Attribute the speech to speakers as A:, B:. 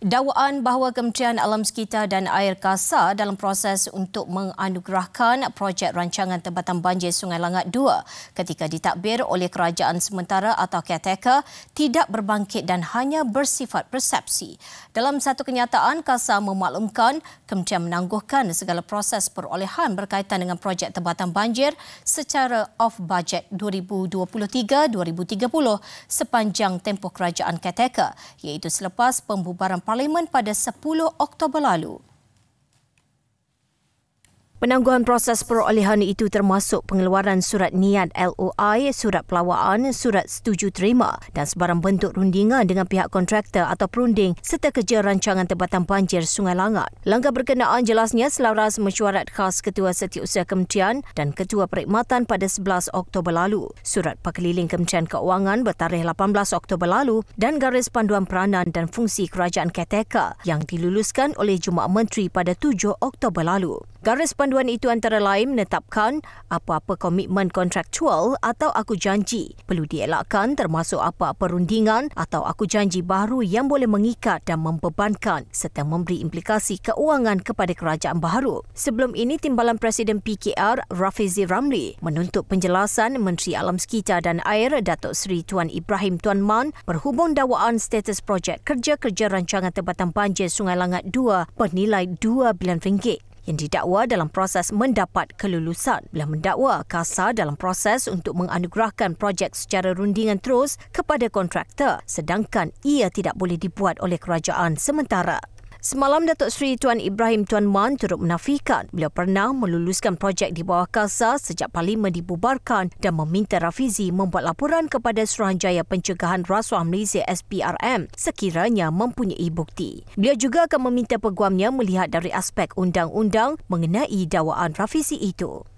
A: Dakwaan bahawa Kementerian Alam Sekitar dan Air KASA dalam proses untuk menganugerahkan projek rancangan Tempatan Banjir Sungai Langat 2 ketika ditadbir oleh kerajaan sementara atau caretaker tidak berbangkit dan hanya bersifat persepsi. Dalam satu kenyataan, KASA memaklumkan Kementerian menangguhkan segala proses perolehan berkaitan dengan projek Tempatan Banjir secara off-budget 2023-2030 sepanjang tempoh kerajaan caretaker, iaitu selepas pembubaran Parlimen pada 10 Oktober lalu. Penangguhan proses perolehan itu termasuk pengeluaran surat niat LOI, surat pelawaan, surat setuju terima dan sebarang bentuk rundingan dengan pihak kontraktor atau perunding serta kerja rancangan Tempatan Banjir Sungai Langat. Langkah berkenaan jelasnya selaras mesyuarat khas Ketua Setiausaha Kementerian dan Ketua Perkhidmatan pada 11 Oktober lalu, surat Pakeliling Kementerian Keuangan bertarikh 18 Oktober lalu dan garis panduan peranan dan fungsi kerajaan caretaker yang diluluskan oleh Jemaah Menteri pada 7 Oktober lalu. Garis panduan itu antara lain menetapkan apa-apa komitmen kontraktual atau aku janji perlu dielakkan termasuk apa-apa rundingan atau aku janji baharu yang boleh mengikat dan membebankan serta memberi implikasi keuangan kepada kerajaan baharu. Sebelum ini, Timbalan Presiden PKR Rafizi Ramli menuntut penjelasan Menteri Alam Sekitar dan Air Datuk Seri Tuan Ibrahim Tuan Man berhubung dakwaan status projek kerja-kerja rancangan Tempatan Banjir Sungai Langat 2 bernilai RM2 bilion yang didakwa dalam proses mendapat kelulusan. Bila mendakwa KASA dalam proses untuk menganugerahkan projek secara rundingan terus kepada kontraktor sedangkan ia tidak boleh dibuat oleh kerajaan sementara. Semalam, Datuk Seri Tuan Ibrahim Tuan Man turut menafikan beliau pernah meluluskan projek di bawah KASA sejak Parlimen dibubarkan dan meminta Rafizi membuat laporan kepada Suruhanjaya Pencegahan Rasuah Malaysia SPRM sekiranya mempunyai bukti. Beliau juga akan meminta peguamnya melihat dari aspek undang-undang mengenai dakwaan Rafizi itu.